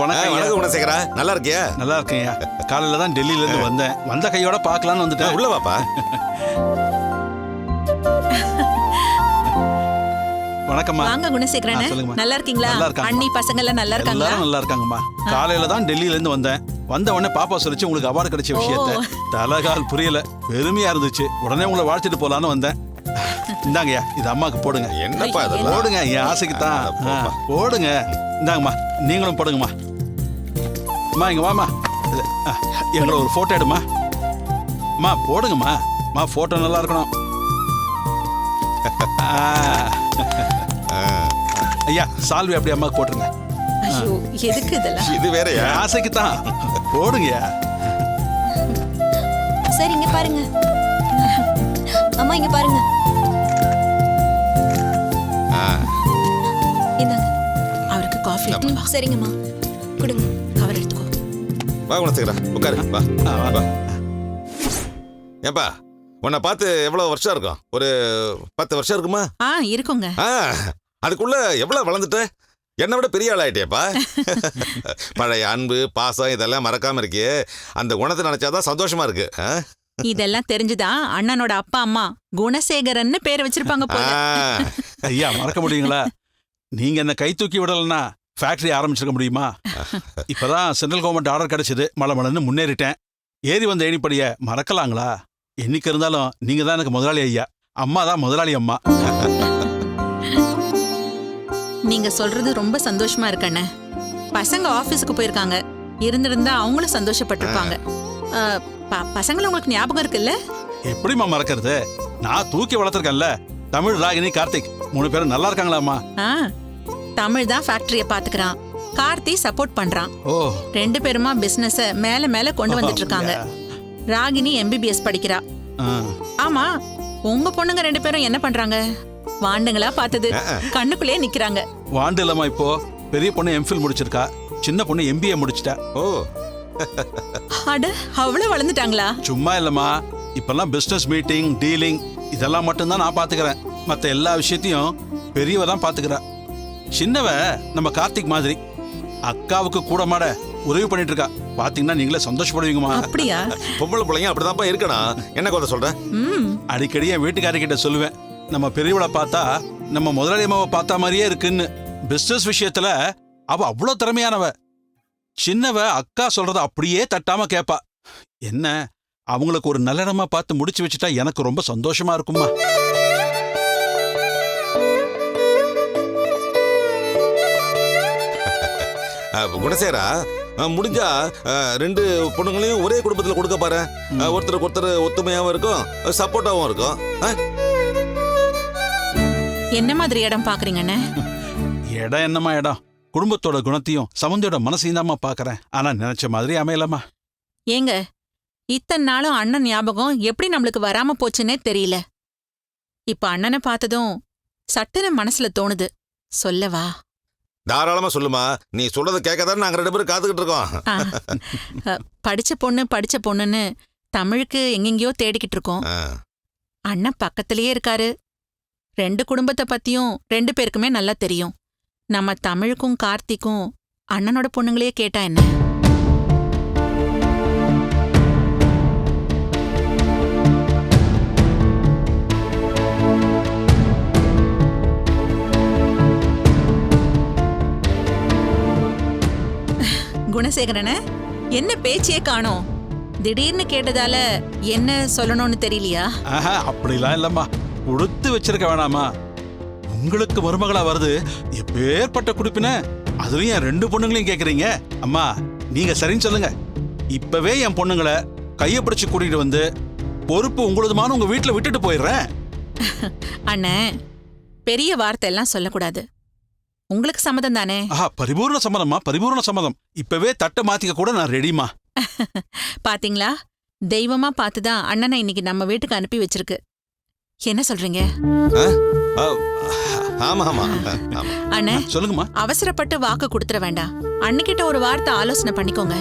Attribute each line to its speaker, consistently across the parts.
Speaker 1: வணக்கம்.
Speaker 2: வணக்கம் குணசேகரா, நல்லா இருக்கியா?
Speaker 1: நல்லா இருக்கேன்யா. காலையில தான் டெல்லியில இருந்து வந்தேன். வந்த கையோட பார்க்கலான்னு வந்துட்டேன்.
Speaker 2: உள்ள வாப்பா.
Speaker 1: வணக்கம்மா.
Speaker 3: வாங்க குணசேகரன். நல்லா இருக்கீங்களா?
Speaker 1: நல்லா இருக்காங்க.
Speaker 3: அண்ணி பசங்க எல்லாம் நல்லா இருக்காங்களா?
Speaker 1: எல்லாரும் நல்லா இருக்காங்கம்மா. காலையில தான் டெல்லியில இருந்து வந்தேன். வந்த உடனே பாப்பா சொல்லிச்சு உங்களுக்கு அவார்டு கிடைச்ச விஷயத்த. தலகால் புரியல, பெருமையா இருந்துச்சு. உடனே உங்களை வாழ்த்துட்டு போலான்னு வந்தேன். இந்தாங்கய்யா, இது அம்மாக்கு போடுங்க.
Speaker 2: என்னப்பா இதெல்லாம்?
Speaker 1: போடுங்க, என் ஆசைக்கு தான். போடுங்க. இந்தாங்கம்மா, நீங்களும் போடுங்கம்மா. அம்மா இங்க வாமா, எங்களை ஒரு போட்டோ எடுமா. அம்மா போடுங்கம்மா. அம்மா போட்டோ நல்லா இருக்கணும். ஐயா சால்வி அப்படி அம்மாக்கு போட்டுருங்க.
Speaker 3: ஐயோ எதுக்கு இதெல்லாம்?
Speaker 2: இது வேறயா?
Speaker 1: ஆசைக்கு தான். போடுங்கய்யா.
Speaker 4: சரி இங்க பாருங்க அம்மா, இங்க பாருங்க. இந்தாங்க.
Speaker 3: அவருக்கு காஃபி எடுத்து வா.
Speaker 4: சரிங்கம்மா, கொடுங்க.
Speaker 3: கவர் எடுத்துக்கோ.
Speaker 2: வா குணசேகரா, உட்காரு. வா வா. ஏப்பா, உன்னை பார்த்து எவ்வளவு வருஷம் இருக்கும்? ஒரு 10 வருஷம் இருக்குமா?
Speaker 3: இருக்குங்க.
Speaker 2: அதுக்குள்ள எவ்வளவு வளர்ந்துட்ட? என்னை விட பெரிய ஆள் ஆயிட்டேப்பா. பழைய அன்பு பாசம் இதெல்லாம் மறக்காம இருக்கியே, அந்த குணத்தை நினைச்சாதான் சந்தோஷமா இருக்கு.
Speaker 3: இதெல்லாம் தெரிஞ்சுதான் அண்ணனோட அப்பா அம்மா குணசேகரன்னு பேர் வச்சிருப்பாங்க போல.
Speaker 1: ஐயா மறக்க முடியுங்களா? நீங்க என்ன கை தூக்கி விடலன்னா ஃபேக்டரி ஆரம்பிச்சிருக்க முடியுமா? இப்பதான் சென்ட்ரல் கவர்மெண்ட் ஆர்டர் கிடைச்சது, மலமலன்னு முன்னேறிட்டேன். ஏறி வந்த ஏணிப்படிய மறக்கலாங்களா? என்னைக்கு இருந்தாலும் நீங்க தான் எனக்கு முதலாளி ஐயா. அம்மா தான் முதலாளி அம்மா.
Speaker 3: நீங்க சொல்றது ரொம்ப சந்தோஷமா இருக்கண்ணே. பசங்க ஆபீஸுக்கு போயிருக்காங்க. இருந்திருந்தா அவங்களும் சந்தோஷப்பட்டிருப்பாங்க. பசங்களை உங்களுக்கு ஞாபகம் இருக்குல்ல?
Speaker 1: எப்படிமா மறக்கிறது? நான் தூக்கி வளர்த்திருக்கேன்ல. தமிழ், ராகினி, கார்த்திக் 3 பேரும் நல்லா இருக்காங்களாமா?
Speaker 3: தமிழ் தான் ஃபேக்டரிய பாத்துக்கிறான். கார்த்தி சப்போர்ட் பண்றான். 2 பேருமா பிசினஸ மேல மேல கொண்டு வந்துட்டு இருக்காங்க. ராகினி MBBS படிக்கிறா. ஆமா, உங்க பொண்ணுங்க 2 பேரும் என்ன பண்றாங்க? வாண்டுங்களா பார்த்தது கண்ணுக்குள்ளே நிக்கிறாங்க.
Speaker 1: வாண்டு இல்லம்மா, இப்போ பெரிய பொண்ணு MPhil முடிச்சிருக்கா, சின்ன பொண்ணு MBA முடிச்சிட்டா.
Speaker 3: அட, அவ்வளவு வளர்ந்துட்டாங்களா?
Speaker 1: சும்மா இல்லம்மா, இப்பெல்லாம் பிசினஸ் மீட்டிங், டீலிங் இதெல்லாம் மட்டும்தான் நான் பாத்துக்கிறேன். மத்த எல்லா விஷயத்தையும் பெரியவ தான் பாத்துக்கிறா. சின்னவ நம்ம கார்த்திக் மாதிரி அக்காவுக்கு கூட மாட உதவி பண்ணிட்டு இருக்கா. பாத்தீங்கன்னா நீங்களே சந்தோஷப்படுவீங்கம்மா.
Speaker 3: அப்படியா?
Speaker 2: பொம்பளை பிள்ளைங்க அப்படிதான்ப்பா இருக்கணும். என்ன கதை சொல்ற?
Speaker 1: அடிக்கடி என் வீட்டுக்காரர்கிட்ட சொல்லுவேன், நம்ம பெரியவளை பார்த்தா நம்ம முதலாளி அம்மாவை பார்த்தா மாதிரியே இருக்குன்னு. பிசினஸ் விஷயத்துல அவ அவ்வளவு திறமையானவ. சின்னவ அக்கா சொல்றத அப்படியே தட்டாம கேப்பா. என்ன அவங்களுக்கு ஒரு நல்ல இடமா பார்த்து முடிச்சு வச்சுட்டா எனக்கு ரொம்ப சந்தோஷமா இருக்குமா.
Speaker 2: குணசேகரா, முடிஞ்சா 2 பொண்ணுங்களையும் ஒரே குடும்பத்துல கொடுக்க பாரு. ஒருத்தருக்கு ஒருத்தர் ஒத்துமையாவும் இருக்கும், சப்போர்ட்டாவும் இருக்கும்.
Speaker 3: என்ன மாதிரி இடம் பாக்குறீங்கன்னு?
Speaker 1: இடம் என்னமா இடம்? குடும்பத்தோட குணத்தையும் சமந்தியோட மனசையும் தான்மா பாக்குறேன். ஆனா நினைச்ச மாதிரி அமையலாமா.
Speaker 3: ஏங்க, இத்தனை நாளும் அண்ணன் ஞாபகம் எப்படி நம்மளுக்கு வராம போச்சுன்னே தெரியல. இப்ப அண்ணனை பார்த்ததும் சட்டுன்னு மனசுல தோணுது. சொல்லவா?
Speaker 2: தாராளமா சொல்லுமா. நீ சொல்றதை கேட்கதான் நாங்க 2 பேரும் காத்துக்கிட்டு இருக்கோம்.
Speaker 3: படிச்ச பொண்ணுன்னு தமிழுக்கு எங்கெங்கயோ தேடிக்கிட்டு இருக்கோம். அண்ணன் பக்கத்திலேயே இருக்காரு. 2 குடும்பத்தை பத்தியும் 2 பேருக்குமே நல்லா தெரியும். நம்ம தமிழுக்கும் கார்த்திக்கும் அண்ணனோட பொண்ணுங்களையே கேட்டா என்ன? குணசேகரன, என்ன பேச்சே காணோம்? திடீர்னு கேட்டதால என்ன சொல்லணும்னு தெரியலையா?
Speaker 1: அப்படிலாம் இல்லம்மா, கொடுத்து வச்சிருக்க வேணாமா. உங்களுக்கு மருமகளா வருது, எப்பேற்பட்ட குடுப்பின. அதுலயும் என் 2 பொண்ணுங்களையும் கேக்குறீங்க. அம்மா நீங்க சரின்னு சொல்லுங்க. இப்பவே என் பொண்ணுங்களை கைய பிடிச்சு கூட்டிட்டு வந்து பொறுப்பு உங்களுதுமான உங்க வீட்டுல விட்டுட்டு போயிடுறேன்.
Speaker 3: அண்ணே, பெரிய வார்த்தை எல்லாம் சொல்லக்கூடாது. உங்களுக்கு சம்மதம் தானே?
Speaker 1: பரிபூர்ண சம்மதம்மா, பரிபூர்ண சம்மதம். இப்பவே தட்டை மாத்திக்க கூட நான் ரெடிமா.
Speaker 3: பாத்தீங்களா, தெய்வமா பார்த்துதான் அண்ணனை இன்னைக்கு நம்ம வீட்டுக்கு அனுப்பி வச்சிருக்கு. என்ன சொல்றீங்க? அண்ணே
Speaker 1: சொல்லுங்கம்மா.
Speaker 3: அவசரப்பட்டு வாக்கு கொடுத்துட வேண்டாம். அன்னைக்கிட்ட ஒரு வார்த்தை ஆலோசனை பண்ணிக்கோங்க.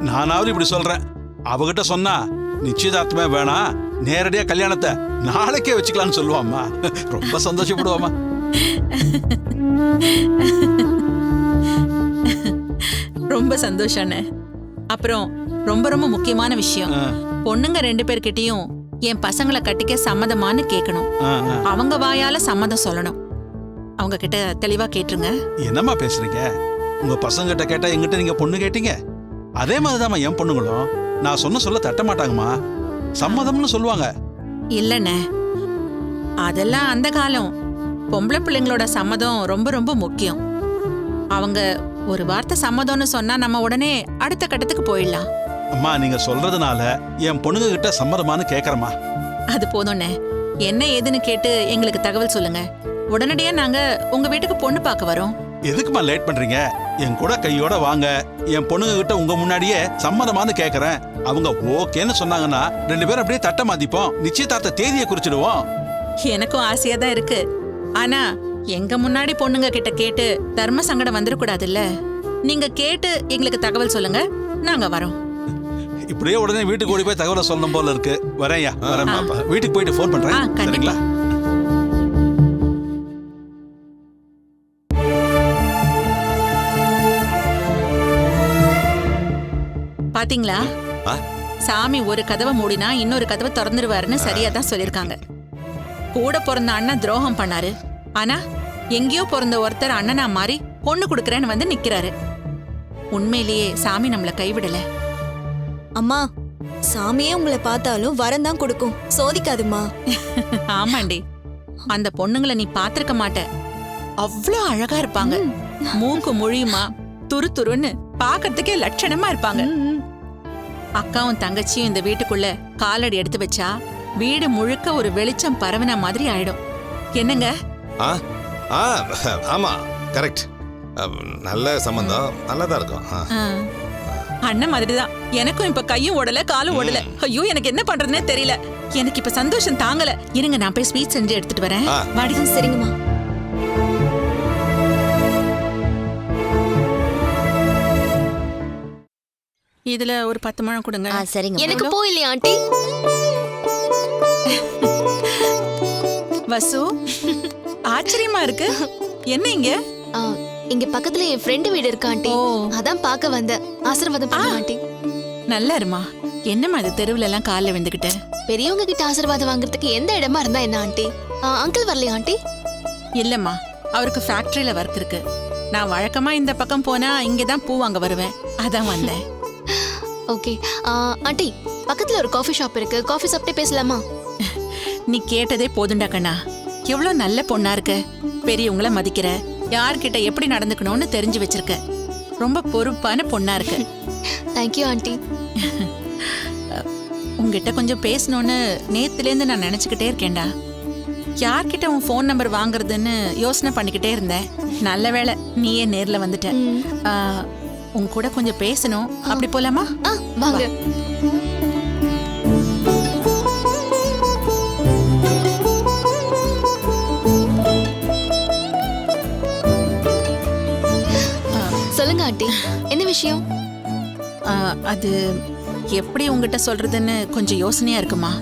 Speaker 1: நானாவது இப்படி சொல்றேன், அவகிட்ட சொன்னா நிச்சயதார்த்தமே வேணாம், நேரடியா கல்யாணத்தை நாளைக்கே வச்சுக்கலாம்னு சொல்லுவாம்மா. ரொம்ப சந்தோஷப்படுவாமா.
Speaker 3: ரொம்ப சந்தோஷம்ண்ணே. அப்புறம் ரொம்ப ரொம்ப முக்கியமான விஷயம், பொண்ணுங்க 2 பேர்கிட்டயும் என் பசங்களை கட்டிக்க சம்மதமான்னு கேட்கணும். அவங்க வாயால சம்மதம் சொல்லணும். அவங்க கிட்ட தெளிவா கேட்டுருங்க.
Speaker 1: என்னம்மா பேசுறீங்க? உங்க பசங்க கிட்ட கேட்டா எங்கிட்ட நீங்க பொண்ணு கேட்டீங்க, அதே மாதிரிதாம்மா என் பொண்ணுங்களும் நான் சொல்ல தட்ட மாட்டாங்கம்மா, சம்மதம்னு சொல்லுவாங்க.
Speaker 3: இல்லண்ணே, அதெல்லாம் அந்த காலம். பொம்பளை பிள்ளைங்களோட சம்மதம் ரொம்ப ரொம்ப முக்கியம். அவங்க ஒரு வார்த்தை சம்மதம்னு சொன்னா நம்ம உடனே அடுத்த கட்டத்துக்கு போயிடலாம்.
Speaker 1: அம்மா நீங்க சொல்றதுனால என் பொண்ணுங்க கிட்ட சம்மதமானு கேக்குறமா.
Speaker 3: அது போதும்ண்ணே. என்ன ஏதுன்னு கேட்டு எங்களுக்கு தகவல் சொல்லுங்க. உடனடியா நாங்க உங்க வீட்டுக்கு பொண்ணு பார்க்க வரோம்.
Speaker 1: எதுக்குமா லேட் பண்றீங்க? என் கூட கையோட வாங்க, என் பொண்ணுங்க கிட்ட உங்க முன்னாடியே சம்மதமானு கேக்குறேன். அவங்க ஓகேன்னு சொன்னாங்கன்னா 2 பேரும் அப்படியே தட்ட மாத்திப்போம், நிச்சயதார்த்த தேதியை குறிச்சிடுவோம்.
Speaker 3: எனக்கும் ஆசையா தான் இருக்கு. ஆனா எங்க முன்னாடி பொண்ணுங்க கிட்ட கேட்டு தர்ம சங்கடம் வந்துடக்கூடாதுல்ல. நீங்க கேட்டு எங்களுக்கு தகவல் சொல்லுங்க, நாங்க வரோம்.
Speaker 1: இப்படியே உடனே வீட்டுக்கு ஓடி போய் தகவலை சொல்லணும் போல இருக்கு. வரேன்யா, வரேன். வீட்டுக்கு போயிட்டு ஃபோன் பண்றேன்.
Speaker 3: கண்டிப்பா. பாத்தீங்களா, சாமி ஒரு கதவை மூடினா இன்னொரு கதவை திறந்துருவாருன்னு சரியா தான் சொல்லிருக்காங்க. கூட பிறந்த அண்ணன் துரோகம் பண்ணாரு, ஆனா எங்கேயோ பிறந்த ஒருத்தர் அண்ணனா மாறி பொண்ணு கொடுக்கறேன்னு வந்து நிக்கிறாரு. உண்மையிலேயே சாமி நம்மள கைவிடல.
Speaker 4: அம்மா, சாமியே உங்களை பார்த்தாலும் வரம் தான் கொடுக்கும், சோதிக்காதுமா.
Speaker 3: ஆமாண்டி, அந்த பொண்ணுங்களை நீ பாத்திருக்க மாட்ட. அவ்வளோ அழகா இருப்பாங்க. மூக்கு மொழியுமா துரு துருன்னு பாக்கிறதுக்கே லட்சணமா இருப்பாங்க. அக்காவும் தங்கச்சியும் இந்த வீட்டுக்குள்ள காலடி எடுத்து வச்சா வீடு முழுக்க ஒரு வெளிச்சம் பரவின மாதிரி ஆயிடும். என்னங்க?
Speaker 2: ஆமா, கரெக்ட். நல்ல சம்பந்தம், நல்லதா இருக்கும்.
Speaker 3: அண்ணன் மாதிரிதான் எனக்கும் இப்ப கையும் ஓடல காலும் ஓடல. ஐயோ, எனக்கு என்ன பண்றதுன்னே தெரியல. எனக்கு இப்ப சந்தோஷம் தாங்கல. இருங்க, நான் போய் ஸ்வீட் செஞ்சு எடுத்துட்டு வரேன்.
Speaker 4: வாடிங்க. சரிங்கம்மா.
Speaker 3: இதுல ஒரு 10 முழம் கொடுங்க.
Speaker 4: சரிங்க. எனக்கு போயில்லையா ஆண்டி?
Speaker 3: வசு, ஆச்சரியமா இருக்கு. என்ன இங்க?
Speaker 4: இங்க பக்கத்துல என் ஃப்ரெண்ட் வீடு இருக்கு ஆண்டி, அதான் பார்க்க வந்தேன். ஆசீர்வாதம் பண்ணுங்க ஆண்டி.
Speaker 3: நல்லா இருமா. என்னம்மா இது தெருவுல எல்லாம் கால்ல விழுந்துகிட்ட?
Speaker 4: பெரியவங்க கிட்ட ஆசீர்வாதம் வாங்குறதுக்கு எந்த இடமா இருந்தா என்ன ஆண்டி? அங்கிள் வரலையா ஆண்டி?
Speaker 3: இல்லம்மா, அவருக்கு ஃபேக்டரியில ஒர்க் இருக்கு. நான் வழக்கமா இந்த பக்கம் போனா இங்கதான் பூ வாங்க வருவேன், அதான் வந்தேன்.
Speaker 4: ஓகே ஆண்டி, பக்கத்துல ஒரு காஃபி ஷாப் இருக்கு, காஃபி சாப்பிட்டே பேசலாமா?
Speaker 3: நீ கேட்டதே போதுண்டா கண்ணா. எவ்வளவு நல்ல பொண்ணா இருக்க. பெரியவங்கள மதிக்கிற, யார்கிட்ட எப்படி நடந்துக்கணும்னு தெரிஞ்சு வச்சிருக்க. ரொம்ப பொறுப்பான பொண்ணா இருக்கு.
Speaker 4: Thank you aunty.
Speaker 3: உங்ககிட்ட கொஞ்சம் பேசணும்னு நேத்துலேருந்து நான் நினைச்சுக்கிட்டே இருக்கேன்டா. யார்கிட்ட உன் ஃபோன் நம்பர் வாங்குறதுன்னு யோசனை பண்ணிக்கிட்டே இருந்தேன். நல்ல வேளை நீயே நேர்ல வந்துட்ட. உன் கூட கொஞ்சம் பேசணும். அப்படி போலாமா?
Speaker 4: வாங்க. சொல்லுங்க ஆண்டி, என்ன விஷயம்?
Speaker 3: அது எப்படி உங்ககிட்ட சொல்றதுன்னு கொஞ்சம் யோசனையா இருக்குமா.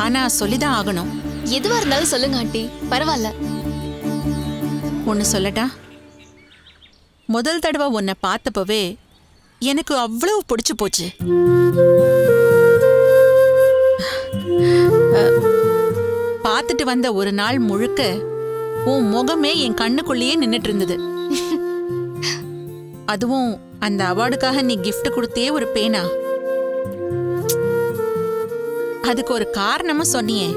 Speaker 3: ஆனா சொல்லிதான் ஆகணும்.
Speaker 4: எதுவா இருந்தாலும் சொல்லுங்க ஆண்டி, பரவாயில்ல.
Speaker 3: ஒன்னு சொல்லட்டா? முதல் தடவை உன்னை பார்த்தப்பவே எனக்கு அவ்வளவு பிடிச்சு போச்சு. பார்த்துட்டு வந்த ஒரு நாள் முழுக்க உன் முகமே என் கண்ணுக்குள்ளேயே நின்னுட்டு இருந்தது. அதுவும் அந்த அவார்டுக்காக நீ கிஃப்ட் கொடுத்தே ஒரு பேனா. அதுக்கு ஒரு காரணமும் சொன்னியே.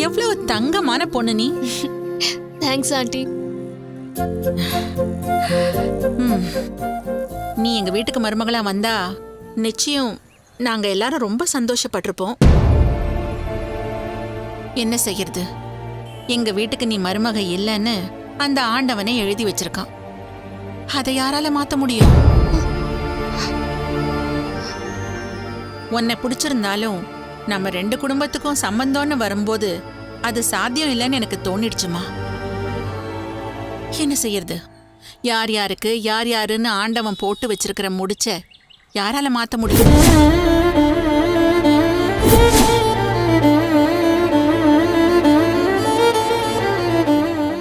Speaker 3: எவ்வளவு தங்கமான பொண்ணு நீ.
Speaker 4: Thanks aunty.
Speaker 3: நீ எங்க வீட்டுக்கு மருமகளா வந்தா நிச்சயம் நாங்க எல்லாரும் ரொம்ப சந்தோஷப்பட்டிருப்போம். என்ன செய்யறது, எங்க வீட்டுக்கு நீ மருமக இல்லைன்னு அந்த ஆண்டவனை எழுதி வச்சிருக்கான். அதை யாரால மாத்த முடியும்? உன்னை பிடிச்சிருந்தாலும் நம்ம 2 குடும்பத்துக்கும் சம்பந்தம்னு வரும்போது அது சாத்தியம் இல்லைன்னு எனக்கு தோணிடுச்சுமா. என்ன செய்யறது, யார் யாருக்கு யார் யாருன்னு ஆண்டவன் போட்டு வச்சிருக்கிற முடிச்ச யாரால மாத்த முடியும்?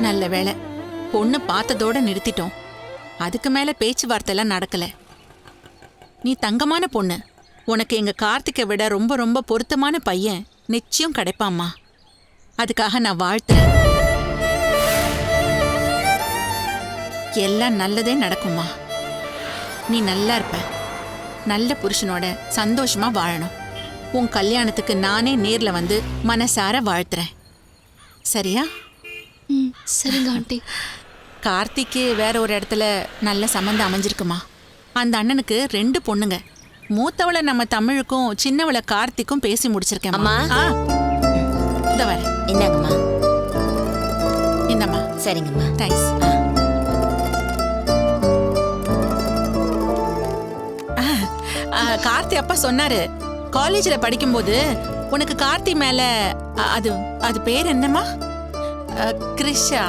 Speaker 3: நல்ல வேளை பொண்ணு பார்த்ததோட நிறுத்திட்டோம். அதுக்கு மேல பேச்சுவார்த்தை எல்லாம் நடக்கல. நீ தங்கமான பொண்ணு. உனக்கு எங்க கார்த்திகை விட ரொம்ப ரொம்ப பொருத்தமான பையன் நிச்சயம் கிடைப்பாம்மா. அதுக்காக நான் வாழ்த்துறேன். எல்லாம் நல்லதே நடக்கும்மா. நீ நல்லா இருப்ப. நல்ல புருஷனோட சந்தோஷமா வாழணும். உன் கல்யாணத்துக்கு நானே நேர்ல வந்து மனசார வாழ்த்துறேன். சரியா?
Speaker 4: சரிங்க ஆண்டி.
Speaker 3: கார்த்திக்கு வேற ஒரு இடத்துல நல்ல சம்பந்தம் அமைஞ்சிருக்குமா. அந்த அண்ணனுக்கு 2 பொண்ணுங்க. மூத்தவளை நம்ம தமிழுக்கும் சின்னவளை கார்த்திக்கும் பேசி முடிச்சிருக்கேன்.
Speaker 5: அம்மா.
Speaker 3: இந்த வர
Speaker 5: இந்தாங்கம்மா.
Speaker 3: இந்தம்மா.
Speaker 5: சரிங்கம்மா.
Speaker 3: தேங்க்ஸ். கார்த்தி அப்பா சொன்னாரு, காலேஜ்ல படிக்கும்போது உனக்கு கார்த்தி மேல அது அது பேர் என்னம்மா? கிரிஷா.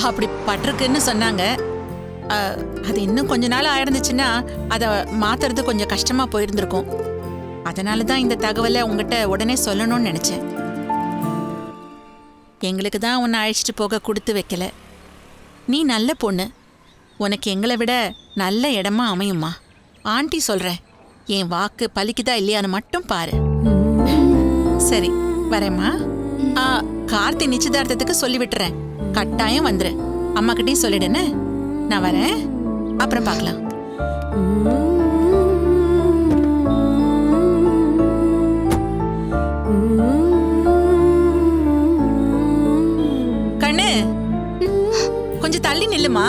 Speaker 3: அப்படி பட்டிருக்குன்னு சொன்னாங்க. அது இன்னும் கொஞ்ச நாள் ஆயிருந்துச்சுன்னா அதை மாத்துறது கொஞ்சம் கஷ்டமா போயிருந்திருக்கும். அதனால தான் இந்த தகவலை உங்ககிட்ட உடனே சொல்லணும்னு நினைச்சேன். எங்களுக்கு தான் உன்னை அழைச்சிட்டு போக கொடுத்து வைக்கல. நீ நல்ல பொண்ணு. உனக்கு எங்களை விட நல்ல இடமா அமையுமா. ஆண்டி சொல்றேன், என் வாக்கு பலிக்குதா இல்லையான்னு மட்டும் பாரு. சரி வரேம்மா. கார்த்தி நிச்சயதார்த்தத்துக்கு சொல்லி விட்டுறேன். கட்டாயம் வந்துரு. அம்மா கிட்டயும் சொல்லிடுன்னு. நான் வரேன். அப்புறம் பார்க்கலாம். கண்ணு கொஞ்சம் தள்ளி நில்லுமா.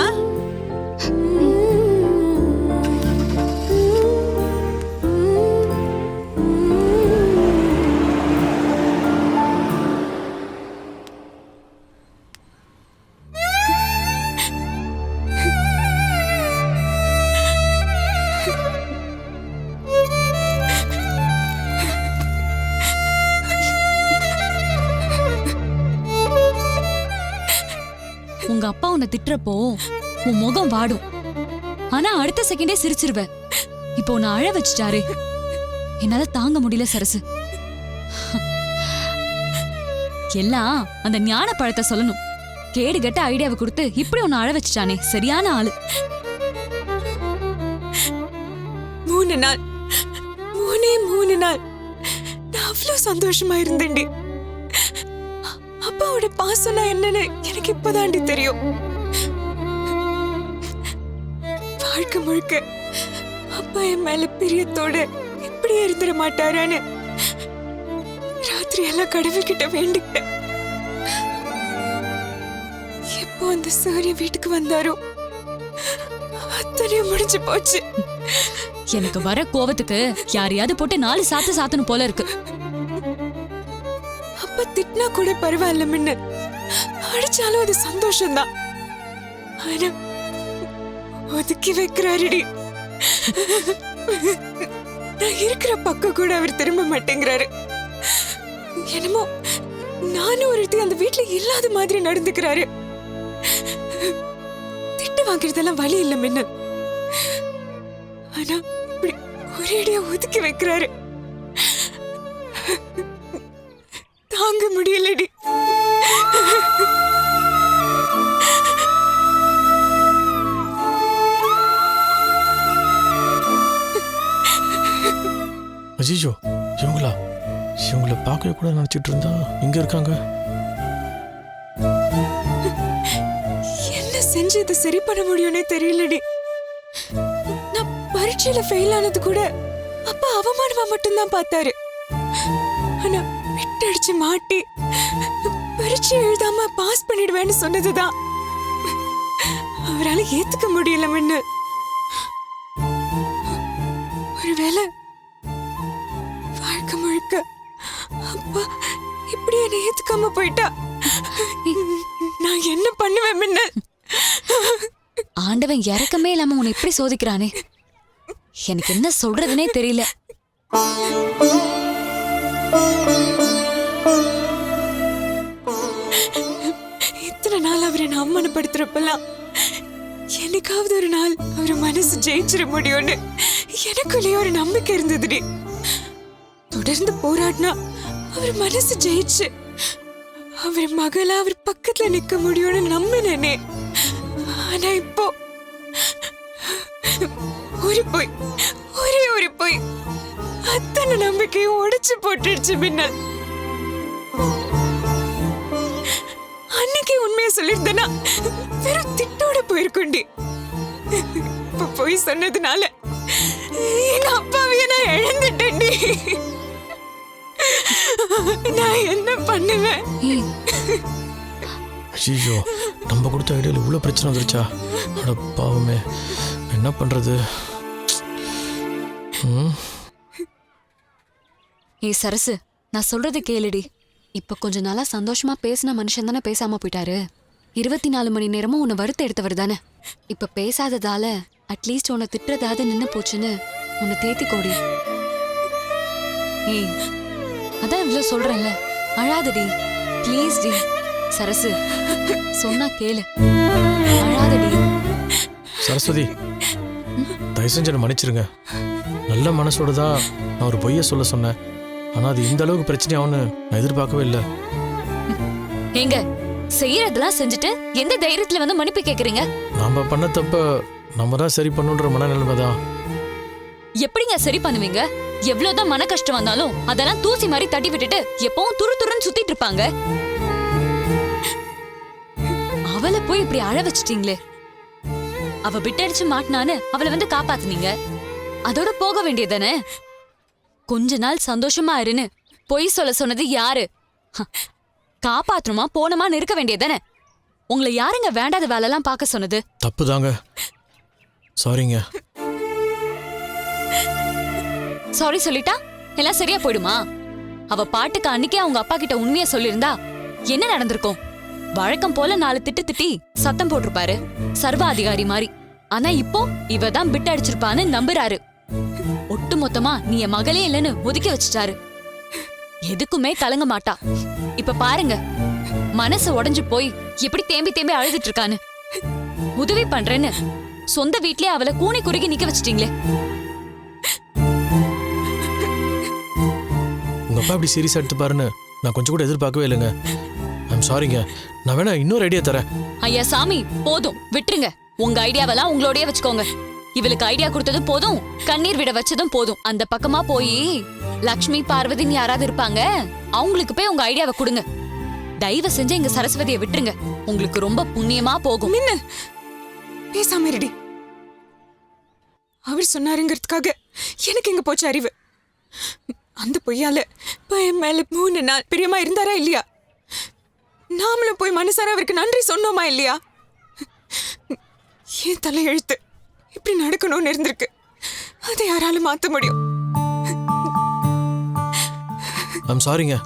Speaker 6: உங்க அப்பா உன்னை திட்டுறப்போ உன் முகம் வாடும். ஆனா அடுத்த செகண்டே சிரிச்சிருவ. இப்போ உன்னை அழ வச்சுட்டாரு. என்னால தாங்க முடியல சரசு. எல்லாம் அந்த ஞான பழத்தை சொல்லணும். கேடு கெட்ட ஐடியாவை கொடுத்து இப்படி உன்னை அழ வச்சுட்டானே, சரியான ஆளு.
Speaker 7: 3 நாள் 3 நாள் நான் அவ்வளவு சந்தோஷமா இருந்தேன்டி. அப்பாவோட பாசம்னா என்னன்னு எனக்கு இப்பதாண்டி தெரியும். வாழ்க்கை முழுக்க அப்பா என் மேல பிரியத்தோட இப்படியே இருந்துட மாட்டாரான்னு ராத்திரி எல்லாம் கடவுள்கிட்ட வேண்டிக்கிட்டேன். எப்போ அந்த சூரிய வீட்டுக்கு வந்தாரோ அத்தனையும் முடிஞ்சு போச்சு.
Speaker 6: எனக்கு வர கோவத்துக்கு யாரையாவது போட்டு 4 சாத்து சாத்தணும் போல இருக்கு.
Speaker 7: அப்ப திட்டினா கூட பரவாயில்ல, முன்ன அடிச்சாலும் அது சந்தோஷம்தான். ஆனா ஒதுக்கி வைக்கிறாருடி. நான் இருக்கிற பக்கம் கூட அவர் திரும்ப மாட்டேங்கிறாரு. என்னமோ நானும் ஒருத்தி அந்த வீட்டுல இல்லாத மாதிரி நடந்துக்கிறாரு. திட்டு வாங்குறதெல்லாம் வழி இல்ல முன்ன. ஆனா இப்படி ஒரேடியா ஒதுக்கி வைக்கிறாரு. தாங்க முடியலடி.
Speaker 8: அஜிஜோ, இவங்கள பார்க்கவே கூட நினைச்சிட்டு இருந்தா இங்க இருக்காங்க.
Speaker 7: என்ன செஞ்சு இதை சரி பண்ண முடியும்னே தெரியலடி. நான் பரீட்சையில ஃபெயில் ஆனது கூட அப்பா அவமானமா மட்டும்தான் பார்த்தாரு. ஆனா விட்டடிச்சு மாட்டி பரீட்சை எழுதாம பாஸ் பண்ணிடுவேன்னு சொன்னதுதான் அவரால ஏத்துக்க முடியல. முன்ன ஒருவேளை வாழ்க்கை முழுக்க அப்பா இப்படி என்ன ஏத்துக்காம போயிட்டா நான் என்ன பண்ணுவேன்? முன்ன
Speaker 6: ஆண்டவன் இறக்கமே இல்லாம உன்னை எப்படி சோதிக்கிறானே, எனக்கு என்ன சொல்றதுனே தெரியல.
Speaker 7: இத்தனை நாள் அவரை நான் அவமானப்படுத்துறப்பெல்லாம் என்னைக்காவது ஒரு நாள் அவர் மனசு ஜெயிச்சிட முடியும்னு எனக்குள்ளேயே ஒரு நம்பிக்கை இருந்ததுடி. தொடர்ந்து போராடினா அவர் மனசு ஜெயிச்சு அவர் மகளா அவர் பக்கத்துல நிக்க முடியும்னு நம்பினேனே. ஆனா இப்போ ஒரே ஒரு போய் அத்தனை நம்பிக்கையும் உடைச்சு போட்டுடுச்சு மின்னல். அன்னைக்கு உண்மையை சொல்லிருந்தேன்னா வெறும் திட்டோட போயிருக்குண்டி. இப்ப போய் சொன்னதுனால எங்க அப்பாவைய நான் இழந்துட்டேன்டி. நான் என்ன பண்ணுவேன்?
Speaker 8: ஐயோ, நம்ம கொடுத்த ஐடியாவில் இவ்வளோ பிரச்சனை வந்துருச்சா? அட பாவமே, என்ன பண்றது?
Speaker 6: ஏய் சரசு, நான் சொல்றது கேளுடி.
Speaker 5: இப்ப கொஞ்ச நாளா சந்தோஷமா பேசின மனுஷன் தானே பேசாம போயிட்டாரு. 24 மணி நேரமும் உன்னை வருத்த எடுத்தவர் தானே. இப்ப பேசாததால அட்லீஸ்ட் உன்னை திட்டுறதாவது நின்னு போச்சுன்னு உன்னை தேத்திக்கோடி.
Speaker 6: ஏய் அதான் இவ்வளவு சொல்றேன்ல, அழாதடி ப்ளீஸ் டி. சரசு சொன்னா கேளு, அழாதடி.
Speaker 8: சரஸ்வதி, தயவு செஞ்சு என்னை மன்னிச்சிருங்க. நல்ல மனசோட தான் நான் ஒரு பொய்யை சொல்ல சொன்னேன். ஆனால் அது இந்த அளவுக்கு பிரச்சனையாகும்னு நான் எதிர்பார்க்கவே இல்லை.
Speaker 6: ஏங்க, செய்யறதெல்லாம் செஞ்சுட்டு எந்த தைரியத்துல வந்து மன்னிப்பு கேக்குறீங்க?
Speaker 8: நாம பண்ண தப்ப நம்ம தான் சரி பண்ணுன்ற மனநிலைமை தான்.
Speaker 6: எப்படிங்க சரி பண்ணுவீங்க? எவ்வளவுதான் மன கஷ்டம் வந்தாலும் அதெல்லாம் தூசி மாதிரி தட்டி விட்டுட்டு எப்பவும் துரு துருன்னு சுத்திட்டு இருப்பாங்க. அவளை போய் இப்படி அழ வச்சிட்டீங்களே. அவ பிட்டடிச்சு மாட்டினான்னு அவளை வந்து காப்பாத்துனீங்க. அதோட போக வேண்டியதானே? கொஞ்ச நாள் சந்தோஷமா இருன்னு பொய் சொல்ல சொன்னது யாரு? காப்பாத்தணுமா போனமான்னு இருக்க வேண்டியதானே? உங்களை யாருங்க வேண்டாத வேலைலாம் பார்க்க சொன்னது?
Speaker 8: தப்பு தாங்க, சாரிங்க.
Speaker 6: சாரி சொல்லிட்டா எல்லாம் சரியா போயிடுமா? அவ பாட்டுக்கு அன்னைக்கே அவங்க அப்பா கிட்ட உண்மையா சொல்லிருந்தா என்ன நடந்திருக்கும்? வழக்கம் போல 4 திட்டு திட்டி சத்தம் போட்டிருப்பாரு, சர்வ அதிகாரி மாதிரி. ஆனா இப்போ இவ தான் பிட் அடிச்சிருப்பான்னு நம்புறாரு. ஒட்டு மொத்தமா நீ என் மகளே இல்லைன்னு ஒதுக்கி வச்சுட்டாரு. எதுக்குமே கலங்க மாட்டா. இப்ப பாருங்க, மனசு உடைஞ்சு போய் எப்படி தேம்பி தேம்பி அழுதுட்டு இருக்கான்னு. உதவி பண்றேன்னு சொந்த வீட்லயே அவளை கூனி குறுகி நிக்க வச்சிட்டீங்களே.
Speaker 8: உங்க அப்பா இப்படி சீரியஸா எடுத்து பாருன்னு நான் கொஞ்சம் கூட எதிர்பார்க்கவே இல்லைங்க. ஐம் சாரிங்க. நான் வேணா இன்னொரு ஐடியா தரேன்.
Speaker 6: ஐயா சாமி, போதும் விட்டுருங்க. உங்க ஐடியாவெல்லாம் உங்களோடய வச்சுக்கோங்க. இவளுக்கு ஐடியா கொடுத்ததும் போதும், கண்ணீர் விட வச்சதும் போதும். அந்த பக்கமா போய் லக்ஷ்மி பார்வதின்னு யாராவது இருப்பாங்க, அவங்களுக்கு போய் உங்க ஐடியாவை கொடுங்க. தயவு செஞ்சு எங்க சரஸ்வதியை விட்டுருங்க. உங்களுக்கு ரொம்ப புண்ணியமா போகும்.
Speaker 7: மின்னல், பேசாம இருடி. அவர் சொன்னாருங்கிறதுக்காக எனக்கு எங்க போச்சு அறிவு? அந்த பொய்யால பையன் மேல 3 நாள் பிரியமா இருந்தாரா இல்லையா? நாமளும் போய் மனசார அவருக்கு நன்றி சொன்னோமா இல்லையா? ஏன் தலை எழுத்து இப்படி நடக்கணும்னு இருந்திருக்கு. அதை யாராலும் மாத்த முடியும்?
Speaker 8: ஐம் சாரிங்க,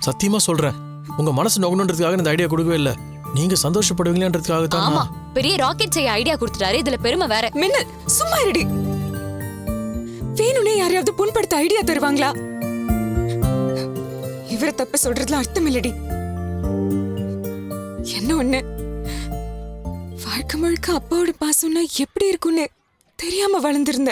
Speaker 8: சத்தியமா சொல்றேன். உங்க மனசு நோக்கணுன்றதுக்காக இந்த ஐடியா கொடுக்கவே இல்லை. நீங்க சந்தோஷப்படுவீங்கன்றதுக்காக தான்.
Speaker 6: ஆமா, பெரிய ராக்கெட் செய்ய ஐடியா கொடுத்துட்டாரு. இதுல பெருமை வேற.
Speaker 7: மின்னல், சும்மா இருடி. வேணும்னே யாரையாவது புண்படுத்த ஐடியா தருவாங்களா? இவரை தப்பு சொல்றதுல அர்த்தம் இல்லடி. என்ன ஒண்ணு, வாழ்க்கை முழுக்க அப்பாவோட பாசம்னா எப்படி இருக்கும்னு தெரியாம வளர்ந்திருந்த.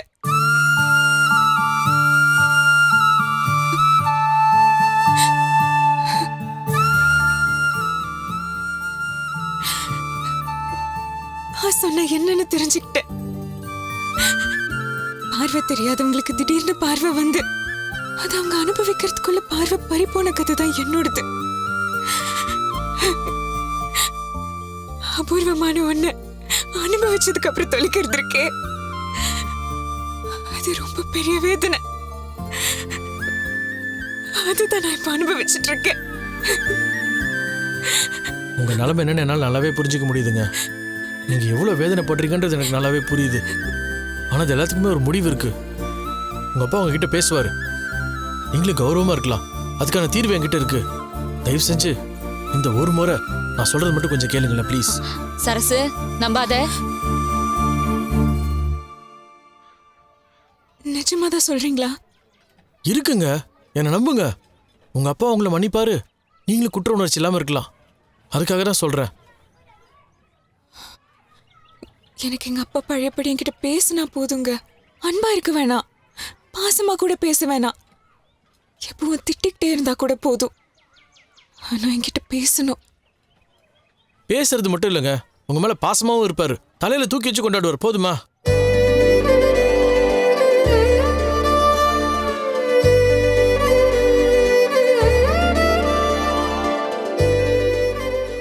Speaker 7: சொன்ன என்னன்னு தெரிஞ்சுக்கிட்டேன். பார்வை தெரியாதவங்களுக்கு திடீர்னு பார்வை வந்து அது அவங்க அனுபவிக்கிறதுக்குள்ள பார்வை பறிப்போன கதை தான் என்னோடது. அபூர்வமான ஒண்ணு அனுபவிச்சதுக்கு அப்புறம் தொலைக்கிறது இருக்கே, அது ரொம்ப பெரிய வேதனை. அதுதான் நான் இப்ப அனுபவிச்சுட்டு இருக்கேன்.
Speaker 8: உங்க நிலைமை என்னன்னு என்னால் நல்லாவே புரிஞ்சுக்க முடியுதுங்க. நீங்க எவ்வளவு வேதனைப்படுறீங்கன்றது எனக்கு நல்லாவே புரியுது. ஆனா அது எல்லாத்துக்குமே ஒரு முடிவு இருக்கு. உங்க அப்பா உங்ககிட்ட பேசுவாரு, நீங்களும் கௌரவமா இருக்கலாம். அதுக்கான தீர்வு என்கிட்ட இருக்கு. தயவு செஞ்சு இந்த ஒரு முறை நான் சொல்றது மட்டும் கொஞ்சம் கேளுங்களேன் ப்ளீஸ்.
Speaker 6: சரசு, நம்பாத.
Speaker 7: நிஜமாதான் சொல்றீங்களா?
Speaker 8: இருக்குங்க, என்னை நம்புங்க. உங்க அப்பா உங்களை மன்னிப்பாரு, நீங்களும் குற்ற உணர்ச்சி இல்லாம இருக்கலாம். அதுக்காக தான் சொல்றேன்.
Speaker 7: எனக்கு எங்க அப்பா பழையபடி என்கிட்ட பேசினா போதுங்க. அன்பா இருக்க வேணாம், பாசமா கூட பேச வேணாம், எப்பவும் திட்டிக்கிட்டே இருந்தா கூட போதும். ஆனா என்கிட்ட பேசணும்.
Speaker 8: பேசுறது மட்டும் இல்லைங்க, உங்க மேல பாசமாவும் இருப்பாரு, தலையில தூக்கி வச்சு கொண்டாடுவார். போதுமா?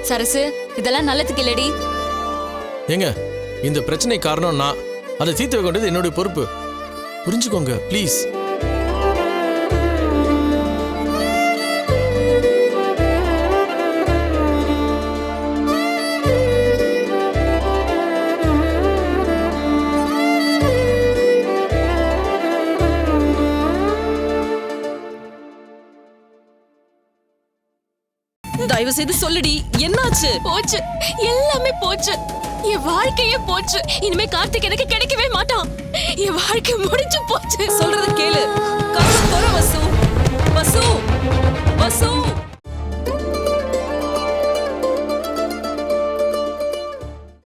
Speaker 6: சரசு, இதெல்லாம் நல்லதுக்கு இல்லடி.
Speaker 8: ஏங்க, இந்த பிரச்சனை காரணம் நான். அதை தீர்த்து வைக்க வேண்டியது என்னுடைய பொறுப்பு. புரிஞ்சுக்கோங்க ப்ளீஸ்.
Speaker 9: தயவு செய்து சொல்லுடி, என்னாச்சு?
Speaker 7: போச்சு, எல்லாமே போச்சு. என் வாழ்க்கையே போச்சு. இனிமே கார்த்திக் எனக்கு கிடைக்கவே மாட்டான். என் வாழ்க்கை முடிஞ்சு போச்சு.
Speaker 9: சொல்றத கேளு. கதவு தொற வசு. வசு, வசு.